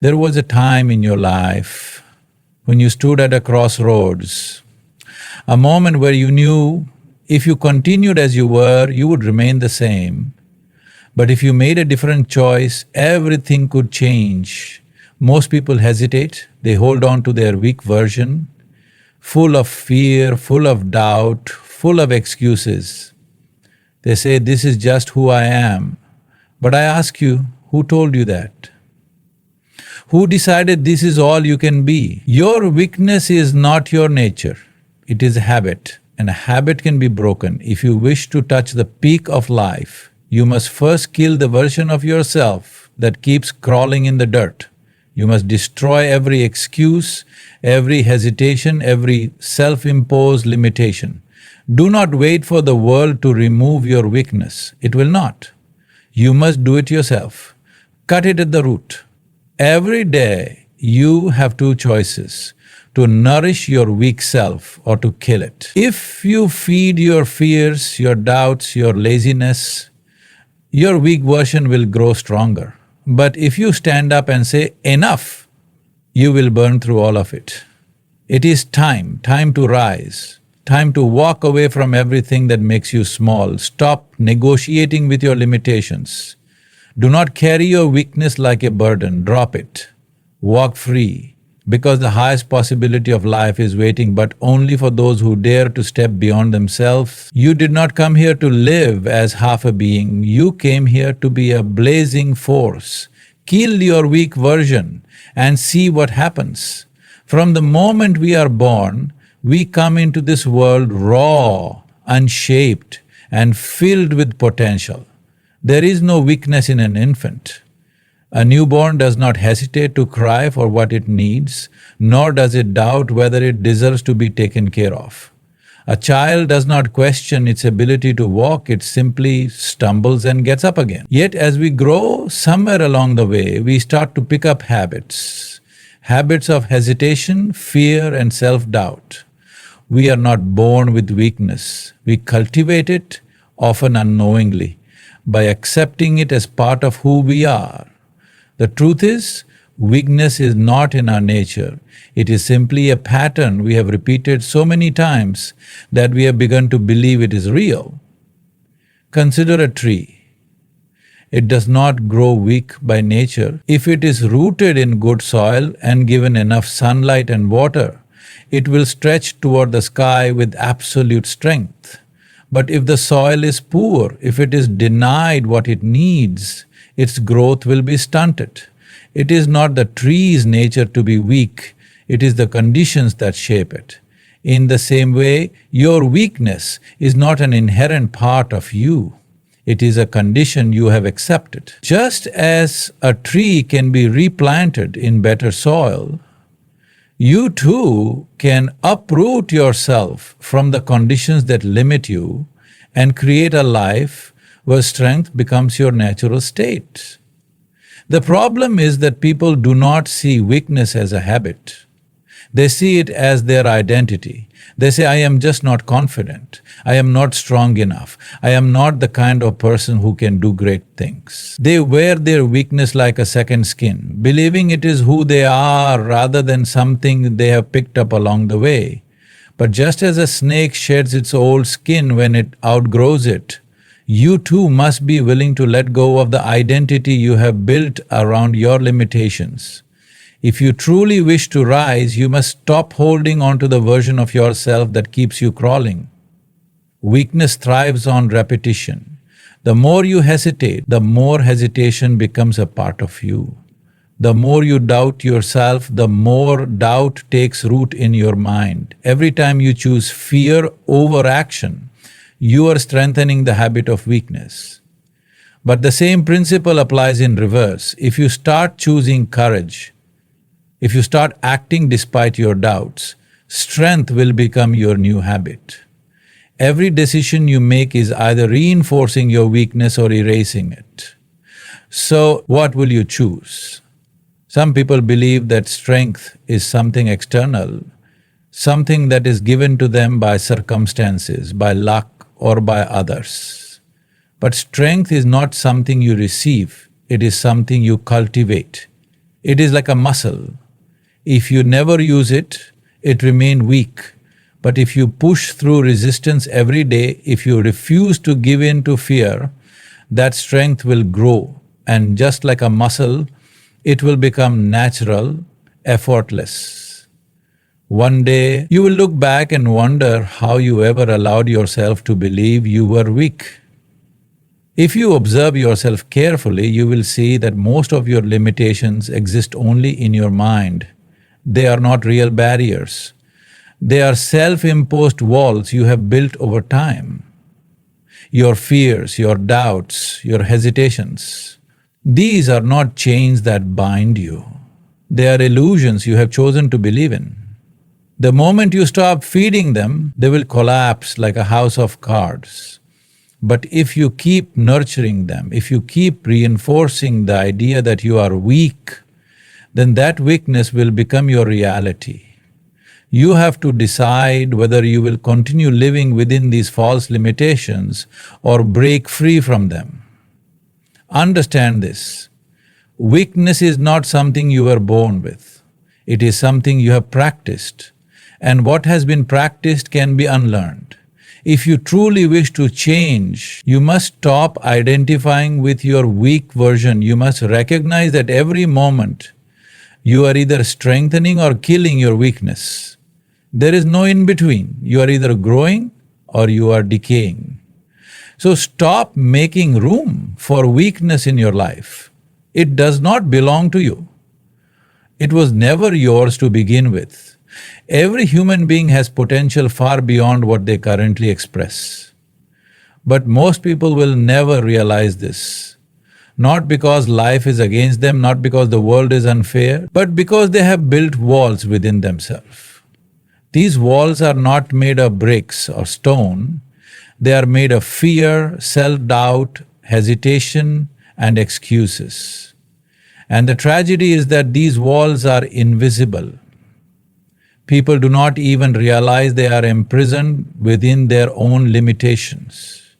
There was a time in your life when you stood at a crossroads, a moment where you knew if you continued as you were, you would remain the same. But if you made a different choice, everything could change. Most people hesitate, they hold on to their weak version, full of fear, full of doubt, full of excuses. They say, "This is just who I am." But I ask you, who told you that? Who decided this is all you can be? Your weakness is not your nature, it is a habit, and a habit can be broken. If you wish to touch the peak of life, you must first kill the version of yourself that keeps crawling in the dirt. You must destroy every excuse, every hesitation, every self-imposed limitation. Do not wait for the world to remove your weakness. It will not. You must do it yourself. Cut it at the root. Every day, you have two choices: to nourish your weak self or to kill it. If you feed your fears, your doubts, your laziness, your weak version will grow stronger. But if you stand up and say, "Enough," you will burn through all of it. It is time to rise, time to walk away from everything that makes you small. Stop negotiating with your limitations. Do not carry your weakness like a burden, drop it. Walk free, because the highest possibility of life is waiting, but only for those who dare to step beyond themselves. You did not come here to live as half a being, you came here to be a blazing force. Kill your weak version and see what happens. From the moment we are born, we come into this world raw, unshaped, and filled with potential. There is no weakness in an infant. A newborn does not hesitate to cry for what it needs, nor does it doubt whether it deserves to be taken care of. A child does not question its ability to walk, it simply stumbles and gets up again. Yet as we grow, somewhere along the way, we start to pick up habits. Habits of hesitation, fear, and self-doubt. We are not born with weakness. We cultivate it, often unknowingly, by accepting it as part of who we are. The truth is, weakness is not in our nature. It is simply a pattern we have repeated so many times that we have begun to believe it is real. Consider a tree. It does not grow weak by nature. If it is rooted in good soil and given enough sunlight and water, it will stretch toward the sky with absolute strength. But if the soil is poor, if it is denied what it needs, its growth will be stunted. It is not the tree's nature to be weak, it is the conditions that shape it. In the same way, your weakness is not an inherent part of you. It is a condition you have accepted. Just as a tree can be replanted in better soil, you too can uproot yourself from the conditions that limit you and create a life where strength becomes your natural state. The problem is that people do not see weakness as a habit. They see it as their identity. They say, "I am just not confident. I am not strong enough. I am not the kind of person who can do great things." They wear their weakness like a second skin, believing it is who they are rather than something they have picked up along the way. But just as a snake sheds its old skin when it outgrows it, you too must be willing to let go of the identity you have built around your limitations. If you truly wish to rise, you must stop holding on to the version of yourself that keeps you crawling. Weakness thrives on repetition. The more you hesitate, the more hesitation becomes a part of you. The more you doubt yourself, the more doubt takes root in your mind. Every time you choose fear over action, you are strengthening the habit of weakness. But the same principle applies in reverse. If you start choosing courage, if you start acting despite your doubts, strength will become your new habit. Every decision you make is either reinforcing your weakness or erasing it. So, what will you choose? Some people believe that strength is something external, something that is given to them by circumstances, by luck, or by others. But strength is not something you receive, it is something you cultivate. It is like a muscle. If you never use it, it remains weak. But if you push through resistance every day, if you refuse to give in to fear, that strength will grow. And just like a muscle, it will become natural, effortless. One day, you will look back and wonder how you ever allowed yourself to believe you were weak. If you observe yourself carefully, you will see that most of your limitations exist only in your mind. They are not real barriers. They are self-imposed walls you have built over time. Your fears, your doubts, your hesitations. These are not chains that bind you. They are illusions you have chosen to believe in. The moment you stop feeding them, they will collapse like a house of cards. But if you keep nurturing them, if you keep reinforcing the idea that you are weak, then that weakness will become your reality. You have to decide whether you will continue living within these false limitations or break free from them. Understand this. Weakness is not something you were born with. It is something you have practiced. And what has been practiced can be unlearned. If you truly wish to change, you must stop identifying with your weak version. You must recognize that every moment you are either strengthening or killing your weakness. There is no in-between. You are either growing or you are decaying. So stop making room for weakness in your life. It does not belong to you. It was never yours to begin with. Every human being has potential far beyond what they currently express. But most people will never realize this. Not because life is against them, not because the world is unfair, but because they have built walls within themselves. These walls are not made of bricks or stone, they are made of fear, self-doubt, hesitation, and excuses. And the tragedy is that these walls are invisible. People do not even realize they are imprisoned within their own limitations.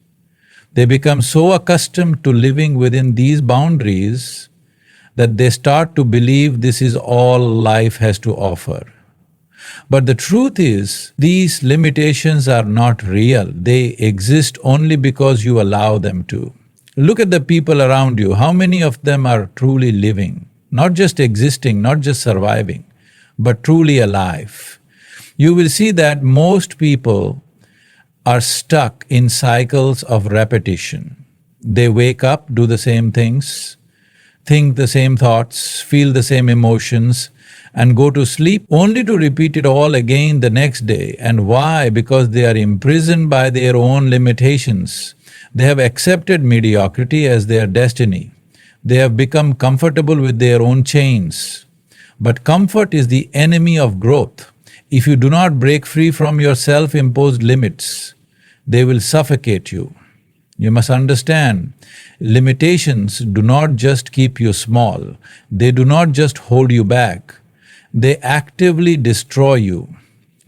They become so accustomed to living within these boundaries that they start to believe this is all life has to offer. But the truth is, these limitations are not real. They exist only because you allow them to. Look at the people around you. How many of them are truly living? Not just existing, not just surviving, but truly alive. You will see that most people are stuck in cycles of repetition. They wake up, do the same things, think the same thoughts, feel the same emotions, and go to sleep only to repeat it all again the next day. And why? Because they are imprisoned by their own limitations. They have accepted mediocrity as their destiny. They have become comfortable with their own chains. But comfort is the enemy of growth. If you do not break free from your self-imposed limits, they will suffocate you. You must understand, limitations do not just keep you small, they do not just hold you back, they actively destroy you.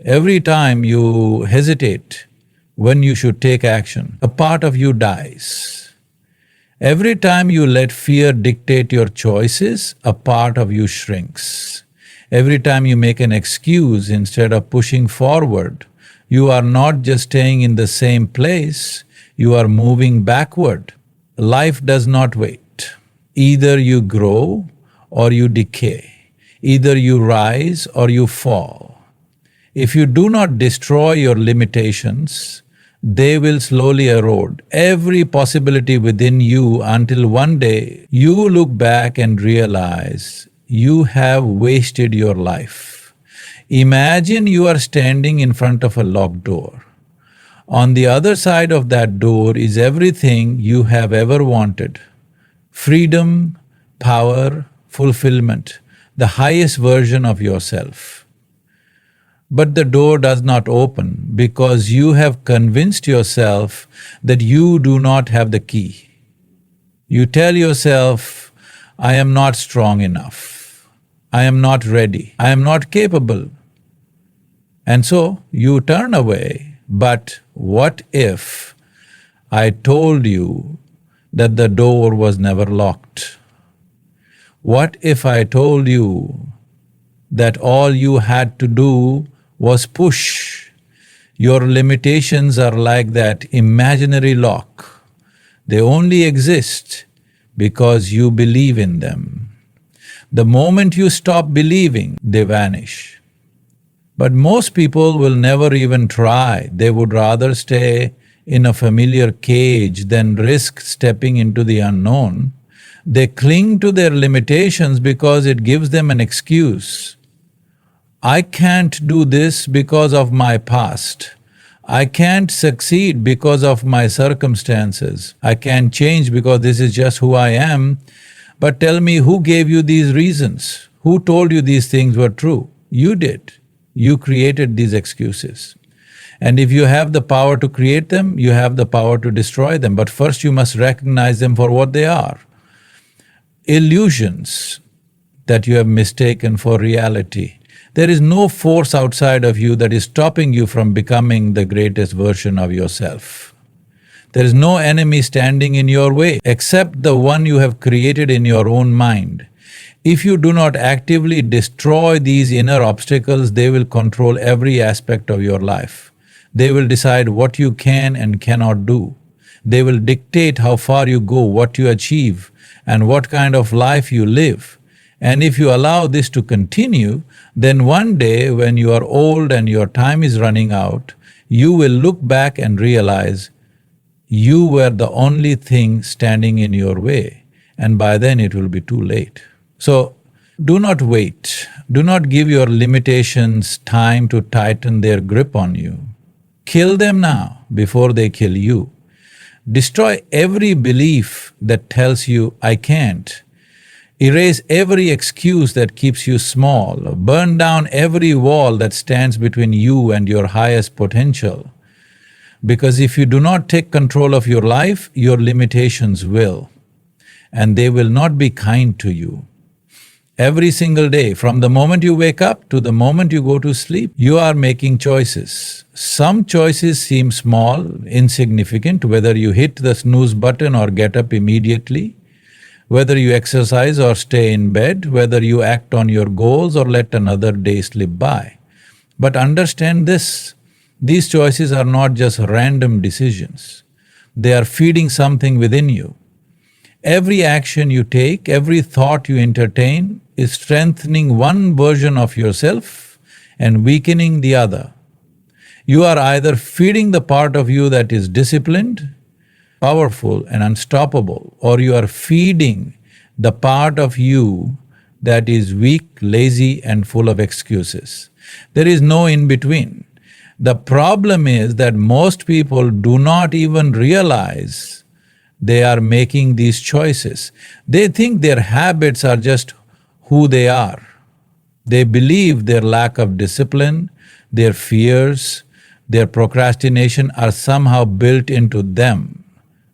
Every time you hesitate when you should take action, a part of you dies. Every time you let fear dictate your choices, a part of you shrinks. Every time you make an excuse instead of pushing forward, you are not just staying in the same place, you are moving backward. Life does not wait. Either you grow or you decay. Either you rise or you fall. If you do not destroy your limitations, they will slowly erode every possibility within you until one day you look back and realize you have wasted your life. Imagine you are standing in front of a locked door. On the other side of that door is everything you have ever wanted: freedom, power, fulfillment, the highest version of yourself. But the door does not open because you have convinced yourself that you do not have the key. You tell yourself, I am not strong enough, I am not ready, I am not capable. And so you turn away. But what if I told you that the door was never locked? What if I told you that all you had to do was push? Your limitations are like that imaginary lock. They only exist because you believe in them. The moment you stop believing, they vanish. But most people will never even try. They would rather stay in a familiar cage than risk stepping into the unknown. They cling to their limitations because it gives them an excuse. I can't do this because of my past. I can't succeed because of my circumstances. I can't change because this is just who I am. But tell me, who gave you these reasons? Who told you these things were true? You did. You created these excuses. And if you have the power to create them, you have the power to destroy them. But first you must recognize them for what they are. Illusions that you have mistaken for reality. There is no force outside of you that is stopping you from becoming the greatest version of yourself. There is no enemy standing in your way except the one you have created in your own mind. If you do not actively destroy these inner obstacles, they will control every aspect of your life. They will decide what you can and cannot do. They will dictate how far you go, what you achieve, and what kind of life you live. And if you allow this to continue, then one day when you are old and your time is running out, you will look back and realize you were the only thing standing in your way, and by then it will be too late. So, do not wait. Do not give your limitations time to tighten their grip on you. Kill them now before they kill you. Destroy every belief that tells you, I can't. Erase every excuse that keeps you small. Burn down every wall that stands between you and your highest potential. Because if you do not take control of your life, your limitations will. And they will not be kind to you. Every single day, from the moment you wake up to the moment you go to sleep, you are making choices. Some choices seem small, insignificant, whether you hit the snooze button or get up immediately, whether you exercise or stay in bed, whether you act on your goals or let another day slip by. But understand this, these choices are not just random decisions. They are feeding something within you. Every action you take, every thought you entertain is strengthening one version of yourself and weakening the other. You are either feeding the part of you that is disciplined, powerful and unstoppable, or you are feeding the part of you that is weak, lazy and full of excuses. There is no in-between. The problem is that most people do not even realize they are making these choices. They think their habits are just who they are. They believe their lack of discipline, their fears, their procrastination are somehow built into them.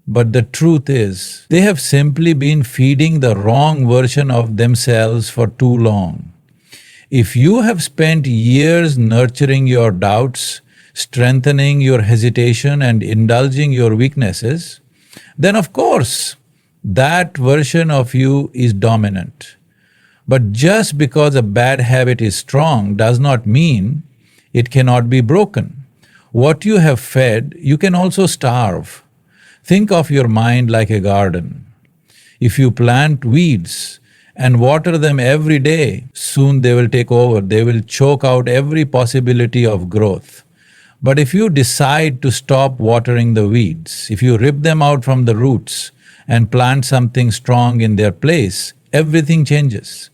But the truth is, they have simply been feeding the wrong version of themselves for too long. If you have spent years nurturing your doubts, strengthening your hesitation and indulging your weaknesses, then of course, that version of you is dominant. But just because a bad habit is strong does not mean it cannot be broken. What you have fed, you can also starve. Think of your mind like a garden. If you plant weeds and water them every day, soon they will take over, they will choke out every possibility of growth. But if you decide to stop watering the weeds, if you rip them out from the roots and plant something strong in their place, everything changes.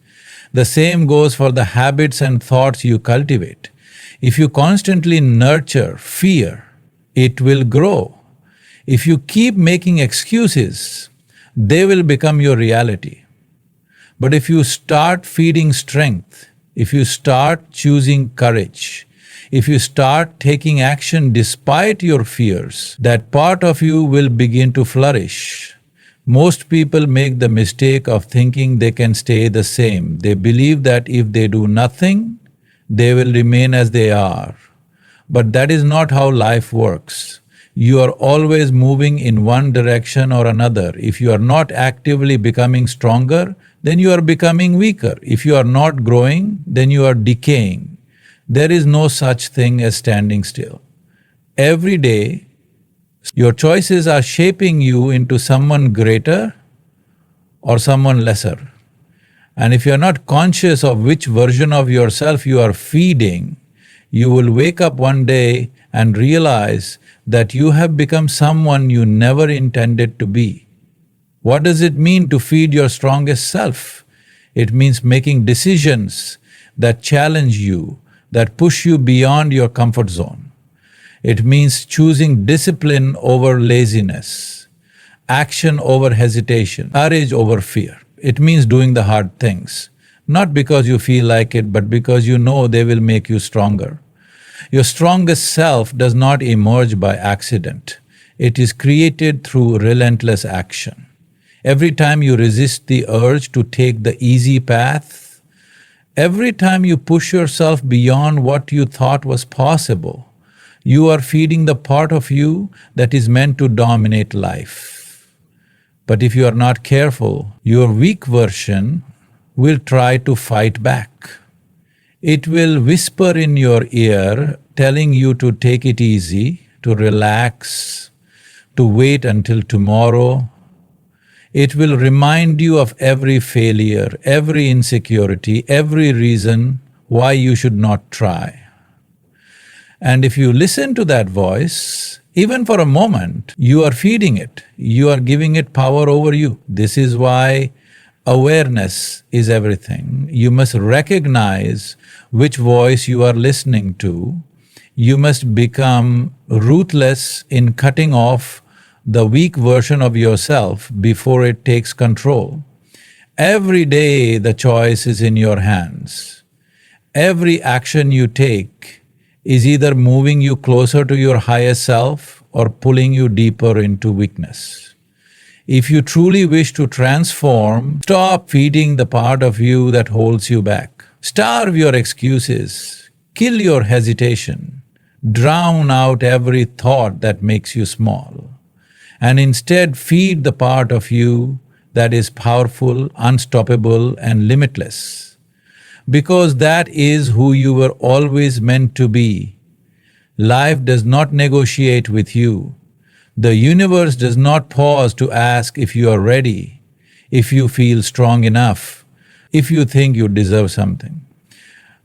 The same goes for the habits and thoughts you cultivate. If you constantly nurture fear, it will grow. If you keep making excuses, they will become your reality. But if you start feeding strength, if you start choosing courage, if you start taking action despite your fears, that part of you will begin to flourish. Most people make the mistake of thinking they can stay the same. They believe that if they do nothing, they will remain as they are. But that is not how life works. You are always moving in one direction or another. If you are not actively becoming stronger, then you are becoming weaker. If you are not growing, then you are decaying. There is no such thing as standing still. Every day, your choices are shaping you into someone greater or someone lesser. And if you are not conscious of which version of yourself you are feeding, you will wake up one day and realize that you have become someone you never intended to be. What does it mean to feed your strongest self? It means making decisions that challenge you, that push you beyond your comfort zone. It means choosing discipline over laziness, action over hesitation, courage over fear. It means doing the hard things, not because you feel like it, but because you know they will make you stronger. Your strongest self does not emerge by accident. It is created through relentless action. Every time you resist the urge to take the easy path, every time you push yourself beyond what you thought was possible, you are feeding the part of you that is meant to dominate life. But if you are not careful, your weak version will try to fight back. It will whisper in your ear, telling you to take it easy, to relax, to wait until tomorrow. It will remind you of every failure, every insecurity, every reason why you should not try. And if you listen to that voice, even for a moment, you are feeding it, you are giving it power over you. This is why awareness is everything. You must recognize which voice you are listening to. You must become ruthless in cutting off the weak version of yourself before it takes control. Every day the choice is in your hands. Every action you take is either moving you closer to your higher self or pulling you deeper into weakness. If you truly wish to transform, stop feeding the part of you that holds you back. Starve your excuses, kill your hesitation, drown out every thought that makes you small, and instead feed the part of you that is powerful, unstoppable, and limitless. Because that is who you were always meant to be. Life does not negotiate with you. The universe does not pause to ask if you are ready, if you feel strong enough, if you think you deserve something.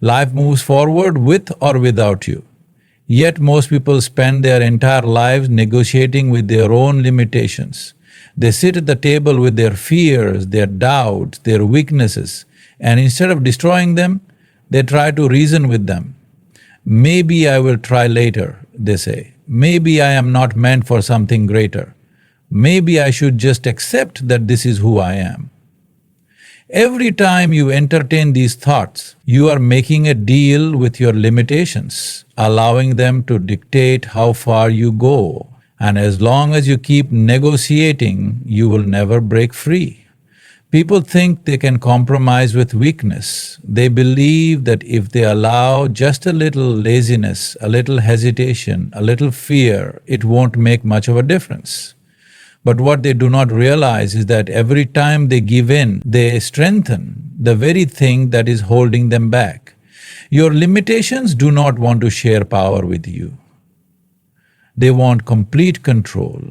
Life moves forward with or without you. Yet most people spend their entire lives negotiating with their own limitations. They sit at the table with their fears, their doubts, their weaknesses, and instead of destroying them, they try to reason with them. Maybe I will try later, they say. Maybe I am not meant for something greater. Maybe I should just accept that this is who I am. Every time you entertain these thoughts, you are making a deal with your limitations, allowing them to dictate how far you go. And as long as you keep negotiating, you will never break free. People think they can compromise with weakness. They believe that if they allow just a little laziness, a little hesitation, a little fear, it won't make much of a difference. But what they do not realize is that every time they give in, they strengthen the very thing that is holding them back. Your limitations do not want to share power with you. They want complete control.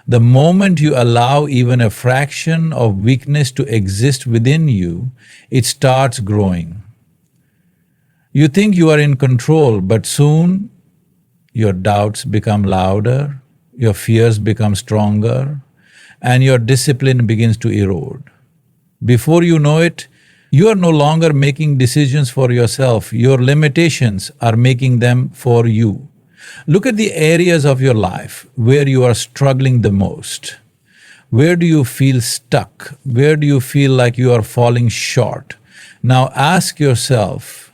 The moment you allow even a fraction of weakness to exist within you, it starts growing. You think you are in control, but soon your doubts become louder, your fears become stronger, and your discipline begins to erode. Before you know it, you are no longer making decisions for yourself, your limitations are making them for you. Look at the areas of your life where you are struggling the most. Where do you feel stuck? Where do you feel like you are falling short? Now ask yourself,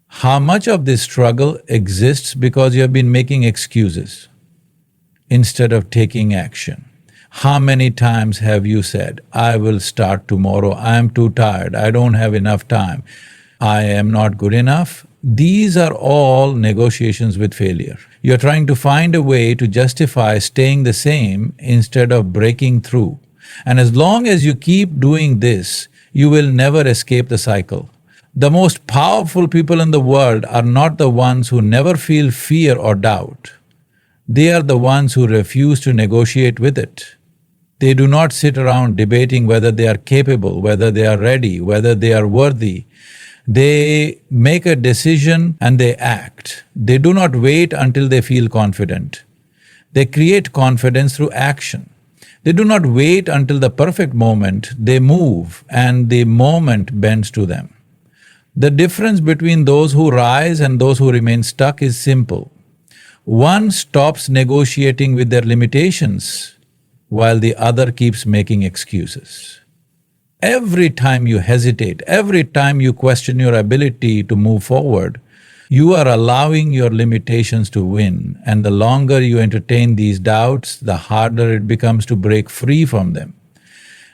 how much of this struggle exists because you have been making excuses instead of taking action? How many times have you said, I will start tomorrow, I am too tired, I don't have enough time, I am not good enough? These are all negotiations with failure. You're trying to find a way to justify staying the same instead of breaking through. And as long as you keep doing this, you will never escape the cycle. The most powerful people in the world are not the ones who never feel fear or doubt. They are the ones who refuse to negotiate with it. They do not sit around debating whether they are capable, whether they are ready, whether they are worthy. They make a decision and they act. They do not wait until they feel confident. They create confidence through action. They do not wait until the perfect moment, they move and the moment bends to them. The difference between those who rise and those who remain stuck is simple. One stops negotiating with their limitations, while the other keeps making excuses. Every time you hesitate, every time you question your ability to move forward, you are allowing your limitations to win, and the longer you entertain these doubts, the harder it becomes to break free from them.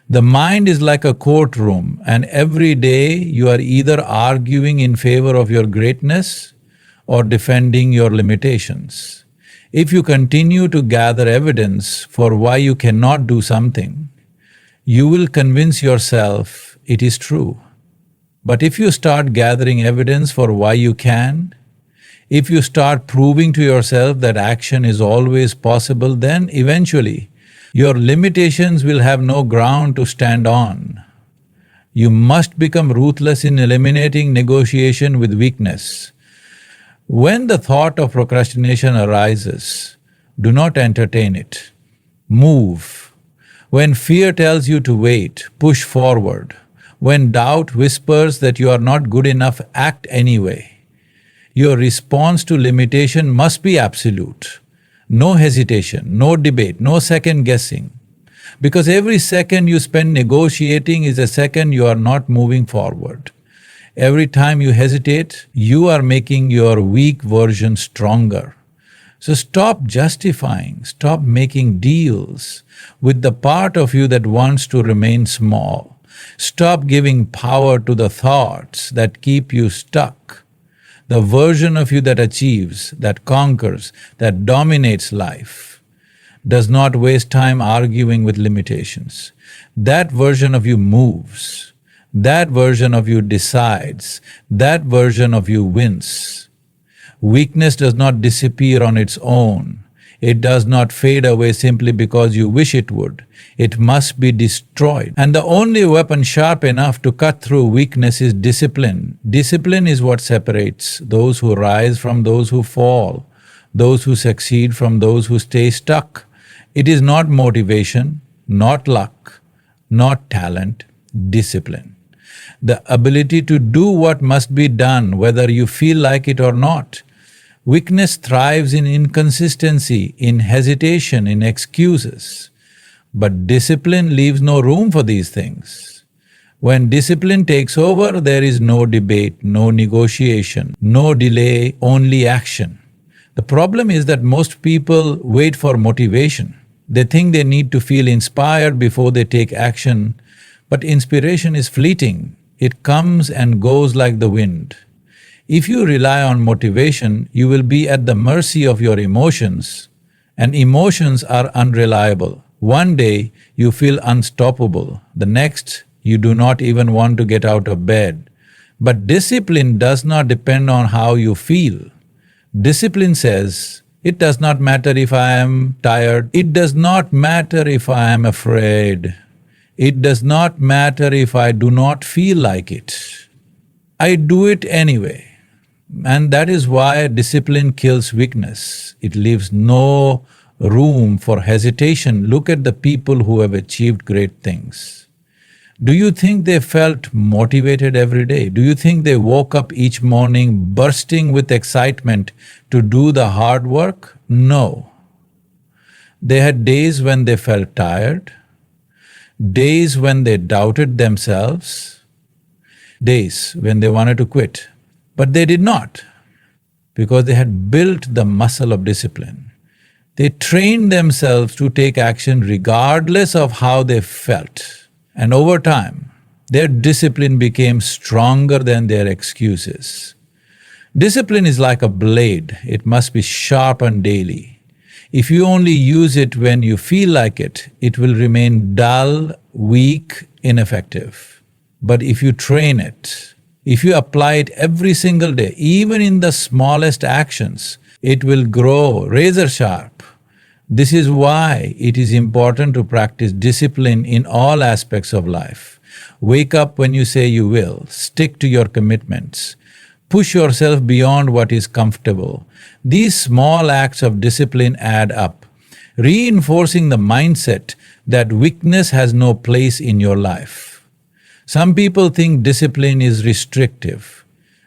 The mind is like a courtroom, and every day you are either arguing in favor of your greatness or defending your limitations. If you continue to gather evidence for why you cannot do something, you will convince yourself it is true. But if you start gathering evidence for why you can, if you start proving to yourself that action is always possible, then eventually your limitations will have no ground to stand on. You must become ruthless in eliminating negotiation with weakness. When the thought of procrastination arises, do not entertain it. Move. When fear tells you to wait, push forward. When doubt whispers that you are not good enough, act anyway. Your response to limitation must be absolute. No hesitation, no debate, no second guessing. Because every second you spend negotiating is a second you are not moving forward. Every time you hesitate, you are making your weak version stronger. So stop justifying, stop making deals with the part of you that wants to remain small. Stop giving power to the thoughts that keep you stuck. The version of you that achieves, that conquers, that dominates life, does not waste time arguing with limitations. That version of you moves. That version of you decides. That version of you wins. Weakness does not disappear on its own. It does not fade away simply because you wish it would. It must be destroyed. And the only weapon sharp enough to cut through weakness is discipline. Discipline is what separates those who rise from those who fall, those who succeed from those who stay stuck. It is not motivation, not luck, not talent, discipline. The ability to do what must be done, whether you feel like it or not. Weakness thrives in inconsistency, in hesitation, in excuses. But discipline leaves no room for these things. When discipline takes over, there is no debate, no negotiation, no delay, only action. The problem is that most people wait for motivation. They think they need to feel inspired before they take action, but inspiration is fleeting. It comes and goes like the wind. If you rely on motivation, you will be at the mercy of your emotions, and emotions are unreliable. One day you feel unstoppable, the next you do not even want to get out of bed. But discipline does not depend on how you feel. Discipline says, it does not matter if I am tired, it does not matter if I am afraid, it does not matter if I do not feel like it. I do it anyway. And that is why discipline kills weakness. It leaves no room for hesitation. Look at the people who have achieved great things. Do you think they felt motivated every day? Do you think they woke up each morning bursting with excitement to do the hard work? No. They had days when they felt tired, days when they doubted themselves, days when they wanted to quit. But they did not, because they had built the muscle of discipline. They trained themselves to take action regardless of how they felt. And over time, their discipline became stronger than their excuses. Discipline is like a blade, it must be sharpened daily. If you only use it when you feel like it, it will remain dull, weak, ineffective. But if you train it, if you apply it every single day, even in the smallest actions, it will grow razor sharp. This is why it is important to practice discipline in all aspects of life. Wake up when you say you will, stick to your commitments, push yourself beyond what is comfortable. These small acts of discipline add up, reinforcing the mindset that weakness has no place in your life. Some people think discipline is restrictive,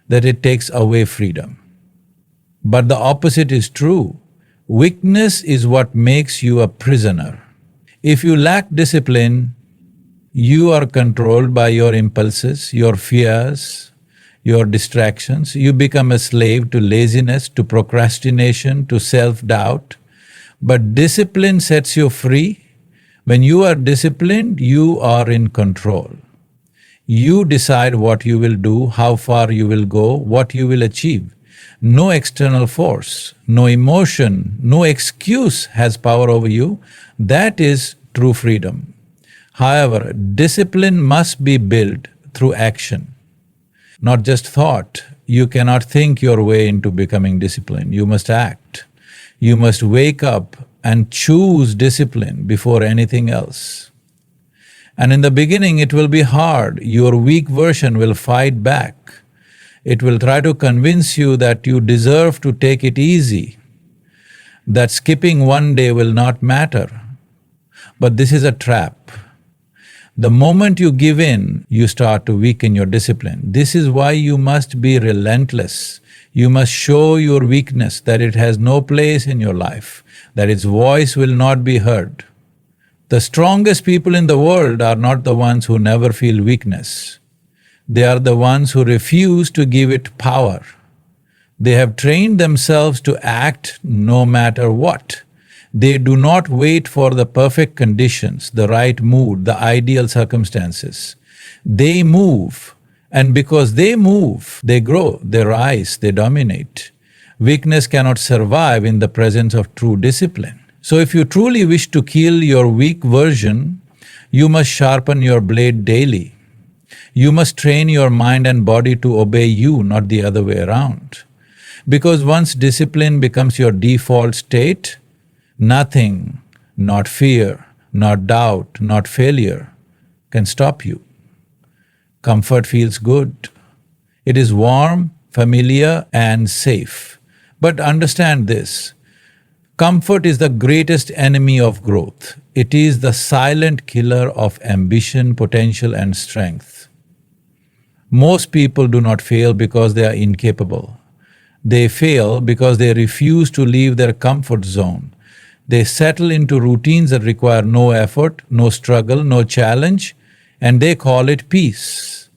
that it takes away freedom. But the opposite is true. Weakness is what makes you a prisoner. If you lack discipline, you are controlled by your impulses, your fears, your distractions. You become a slave to laziness, to procrastination, to self-doubt. But discipline sets you free. When you are disciplined, you are in control. You decide what you will do, how far you will go, what you will achieve. No external force, no emotion, no excuse has power over you. That is true freedom. However, discipline must be built through action, not just thought. You cannot think your way into becoming disciplined. You must act. You must wake up and choose discipline before anything else. And in the beginning it will be hard. Your weak version will fight back. It will try to convince you that you deserve to take it easy, that skipping one day will not matter. But this is a trap. The moment you give in, you start to weaken your discipline. This is why you must be relentless. You must show your weakness, that it has no place in your life, that its voice will not be heard. The strongest people in the world are not the ones who never feel weakness. They are the ones who refuse to give it power. They have trained themselves to act no matter what. They do not wait for the perfect conditions, the right mood, the ideal circumstances. They move, and because they move, they grow, they rise, they dominate. Weakness cannot survive in the presence of true discipline. So if you truly wish to kill your weak version, you must sharpen your blade daily. You must train your mind and body to obey you, not the other way around. Because once discipline becomes your default state, nothing, not fear, not doubt, not failure, can stop you. Comfort feels good. It is warm, familiar, and safe. But understand this, comfort is the greatest enemy of growth. It is the silent killer of ambition, potential, and strength. Most people do not fail because they are incapable. They fail because they refuse to leave their comfort zone. They settle into routines that require no effort, no struggle, no challenge, and they call it peace.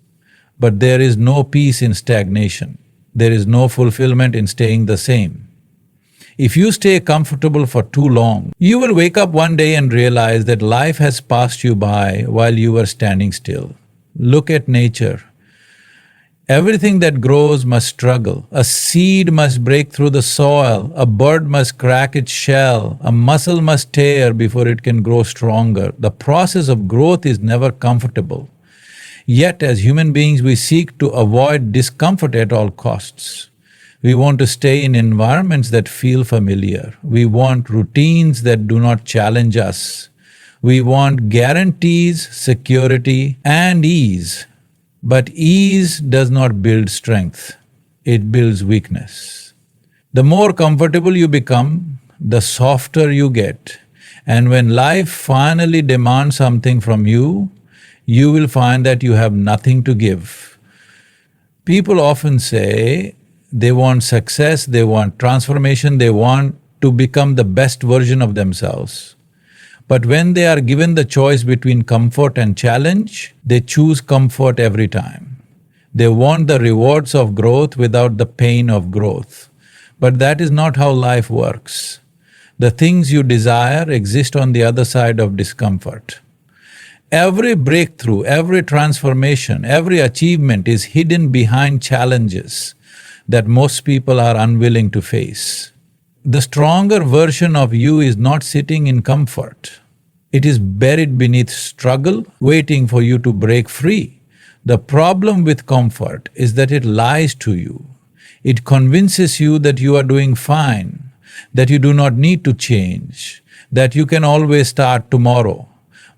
But there is no peace in stagnation. There is no fulfillment in staying the same. If you stay comfortable for too long, you will wake up one day and realize that life has passed you by while you were standing still. Look at nature. Everything that grows must struggle. A seed must break through the soil, a bird must crack its shell, a muscle must tear before it can grow stronger. The process of growth is never comfortable. Yet as human beings we seek to avoid discomfort at all costs. We want to stay in environments that feel familiar. We want routines that do not challenge us. We want guarantees, security, and ease. But ease does not build strength, it builds weakness. The more comfortable you become, the softer you get. And when life finally demands something from you, you will find that you have nothing to give. People often say they want success, they want transformation, they want to become the best version of themselves. But when they are given the choice between comfort and challenge, they choose comfort every time. They want the rewards of growth without the pain of growth. But that is not how life works. The things you desire exist on the other side of discomfort. Every breakthrough, every transformation, every achievement is hidden behind challenges that most people are unwilling to face. The stronger version of you is not sitting in comfort. It is buried beneath struggle, waiting for you to break free. The problem with comfort is that it lies to you. It convinces you that you are doing fine, that you do not need to change, that you can always start tomorrow.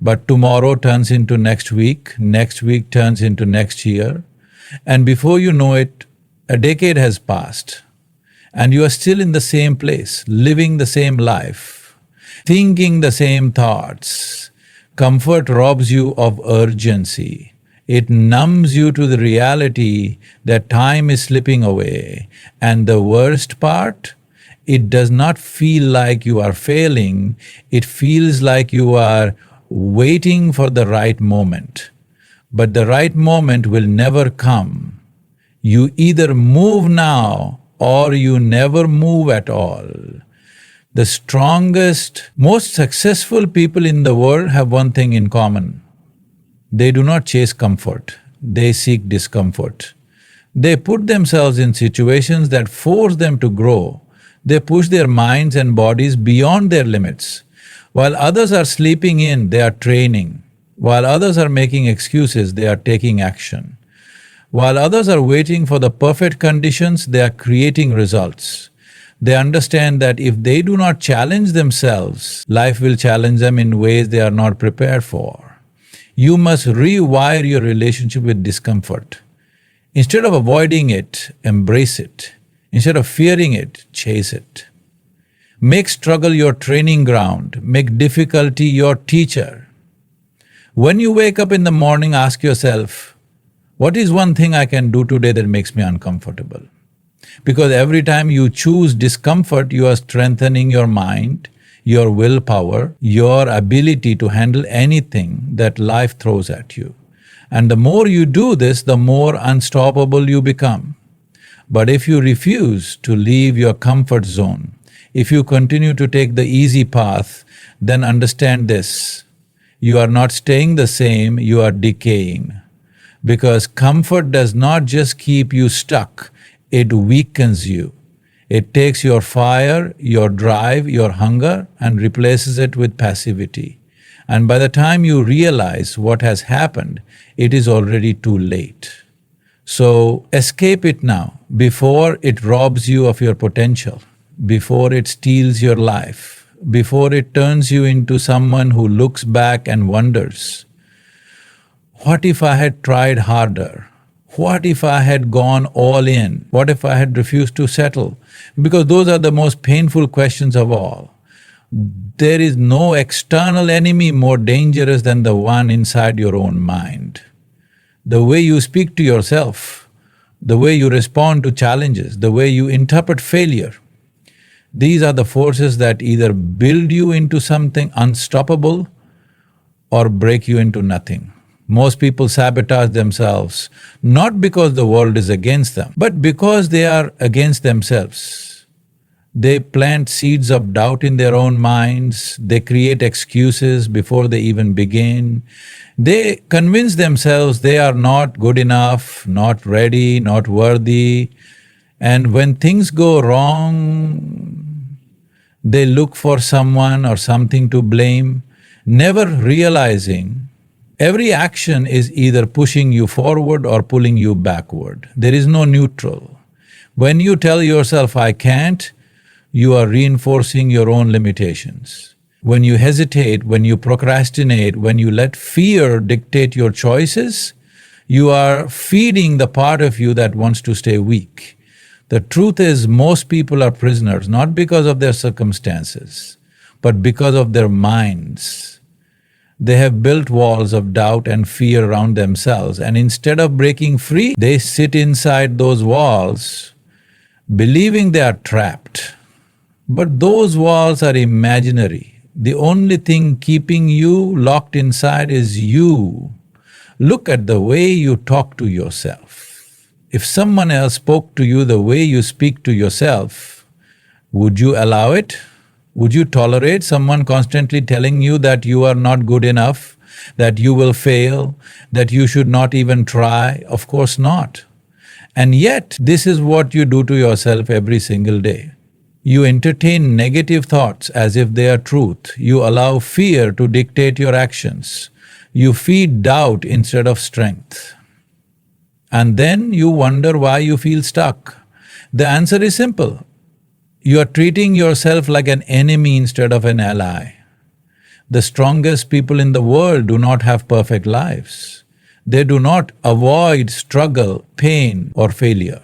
But tomorrow turns into next week turns into next year, and before you know it, a decade has passed, and you are still in the same place, living the same life, thinking the same thoughts. Comfort robs you of urgency. It numbs you to the reality that time is slipping away. And the worst part, it does not feel like you are failing, it feels like you are waiting for the right moment. But the right moment will never come. You either move now or you never move at all. The strongest, most successful people in the world have one thing in common. They do not chase comfort, they seek discomfort. They put themselves in situations that force them to grow. They push their minds and bodies beyond their limits. While others are sleeping in, they are training. While others are making excuses, they are taking action. While others are waiting for the perfect conditions, they are creating results. They understand that if they do not challenge themselves, life will challenge them in ways they are not prepared for. You must rewire your relationship with discomfort. Instead of avoiding it, embrace it. Instead of fearing it, chase it. Make struggle your training ground. Make difficulty your teacher. When you wake up in the morning, ask yourself, what is one thing I can do today that makes me uncomfortable? Because every time you choose discomfort, you are strengthening your mind, your willpower, your ability to handle anything that life throws at you. And the more you do this, the more unstoppable you become. But if you refuse to leave your comfort zone, if you continue to take the easy path, then understand this: you are not staying the same, you are decaying. Because comfort does not just keep you stuck, it weakens you. It takes your fire, your drive, your hunger and replaces it with passivity. And by the time you realize what has happened, it is already too late. So escape it now, before it robs you of your potential, before it steals your life, before it turns you into someone who looks back and wonders, what if I had tried harder? What if I had gone all in? What if I had refused to settle? Because those are the most painful questions of all. There is no external enemy more dangerous than the one inside your own mind. The way you speak to yourself, the way you respond to challenges, the way you interpret failure, these are the forces that either build you into something unstoppable or break you into nothing. Most people sabotage themselves, not because the world is against them, but because they are against themselves. They plant seeds of doubt in their own minds, they create excuses before they even begin. They convince themselves they are not good enough, not ready, not worthy. And when things go wrong, they look for someone or something to blame, never realizing every action is either pushing you forward or pulling you backward. There is no neutral. When you tell yourself, I can't, you are reinforcing your own limitations. When you hesitate, when you procrastinate, when you let fear dictate your choices, you are feeding the part of you that wants to stay weak. The truth is, most people are prisoners, not because of their circumstances, but because of their minds. They have built walls of doubt and fear around themselves, and instead of breaking free, they sit inside those walls, believing they are trapped. But those walls are imaginary. The only thing keeping you locked inside is you. Look at the way you talk to yourself. If someone else spoke to you the way you speak to yourself, would you allow it? Would you tolerate someone constantly telling you that you are not good enough, that you will fail, that you should not even try? Of course not. And yet, this is what you do to yourself every single day. You entertain negative thoughts as if they are truth. You allow fear to dictate your actions. You feed doubt instead of strength. And then you wonder why you feel stuck. The answer is simple. You are treating yourself like an enemy instead of an ally. The strongest people in the world do not have perfect lives. They do not avoid struggle, pain, or failure.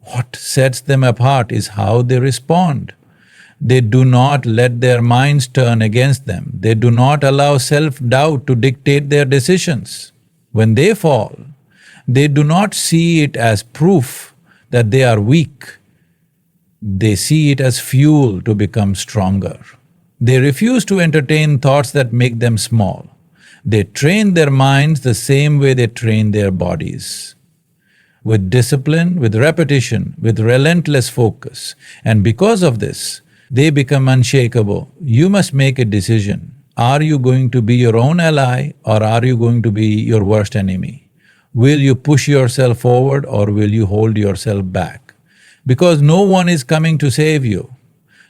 What sets them apart is how they respond. They do not let their minds turn against them. They do not allow self-doubt to dictate their decisions. When they fall, they do not see it as proof that they are weak. They see it as fuel to become stronger. They refuse to entertain thoughts that make them small. They train their minds the same way they train their bodies. With discipline, with repetition, with relentless focus. And because of this, they become unshakable. You must make a decision. Are you going to be your own ally or are you going to be your worst enemy? Will you push yourself forward or will you hold yourself back? Because no one is coming to save you.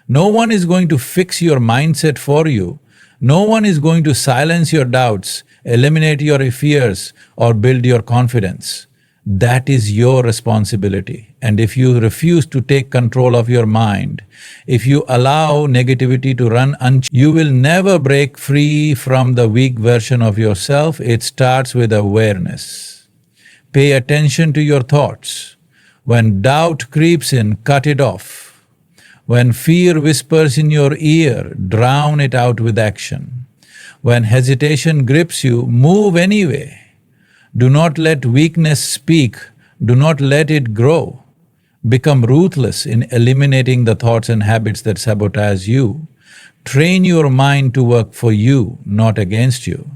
No one is going to fix your mindset for you. No one is going to silence your doubts, eliminate your fears, or build your confidence. That is your responsibility. And if you refuse to take control of your mind, if you allow negativity to run you will never break free from the weak version of yourself. It starts with awareness. Pay attention to your thoughts. When doubt creeps in, cut it off. When fear whispers in your ear, drown it out with action. When hesitation grips you, move anyway. Do not let weakness speak, do not let it grow. Become ruthless in eliminating the thoughts and habits that sabotage you. Train your mind to work for you, not against you.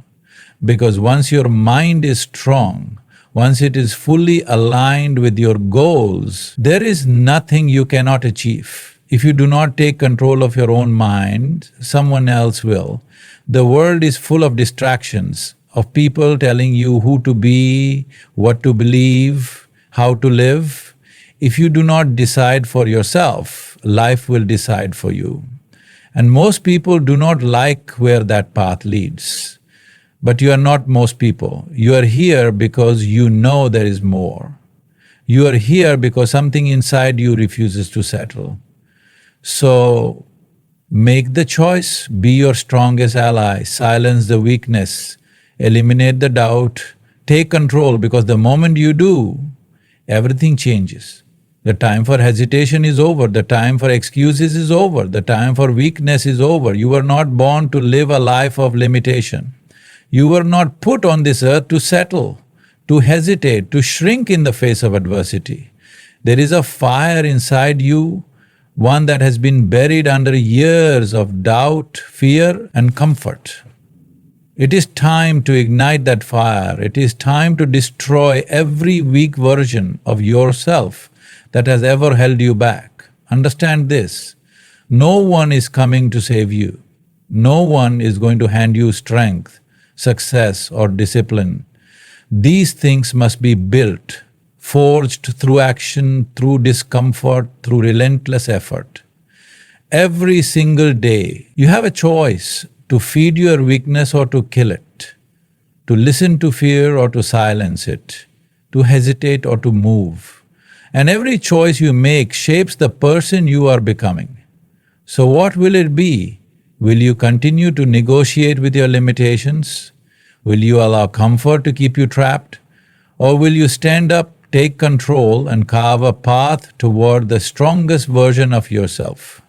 Because once your mind is strong, once it is fully aligned with your goals, there is nothing you cannot achieve. If you do not take control of your own mind, someone else will. The world is full of distractions, of people telling you who to be, what to believe, how to live. If you do not decide for yourself, life will decide for you. And most people do not like where that path leads. But you are not most people. You are here because you know there is more. You are here because something inside you refuses to settle. So, make the choice, be your strongest ally, silence the weakness, eliminate the doubt, take control, because the moment you do, everything changes. The time for hesitation is over, the time for excuses is over, the time for weakness is over. You were not born to live a life of limitation. You were not put on this earth to settle, to hesitate, to shrink in the face of adversity. There is a fire inside you, one that has been buried under years of doubt, fear, and comfort. It is time to ignite that fire. It is time to destroy every weak version of yourself that has ever held you back. Understand this, no one is coming to save you. No one is going to hand you strength, success, or discipline. These things must be built, forged through action, through discomfort, through relentless effort. Every single day, you have a choice to feed your weakness or to kill it, to listen to fear or to silence it, to hesitate or to move. And every choice you make shapes the person you are becoming. So what will it be? Will you continue to negotiate with your limitations? Will you allow comfort to keep you trapped? Or will you stand up, take control, and carve a path toward the strongest version of yourself?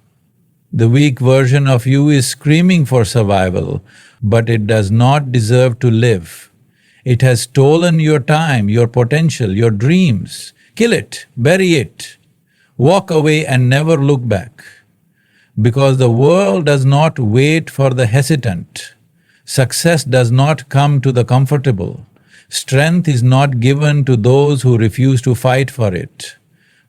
The weak version of you is screaming for survival, but it does not deserve to live. It has stolen your time, your potential, your dreams. Kill it, bury it, walk away and never look back. Because the world does not wait for the hesitant. Success does not come to the comfortable. Strength is not given to those who refuse to fight for it.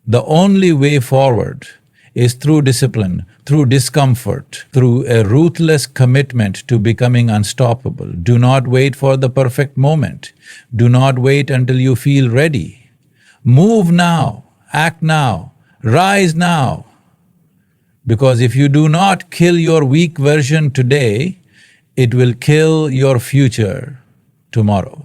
The only way forward is through discipline, through discomfort, through a ruthless commitment to becoming unstoppable. Do not wait for the perfect moment. Do not wait until you feel ready. Move now, act now, rise now. Because if you do not kill your weak version today, it will kill your future tomorrow.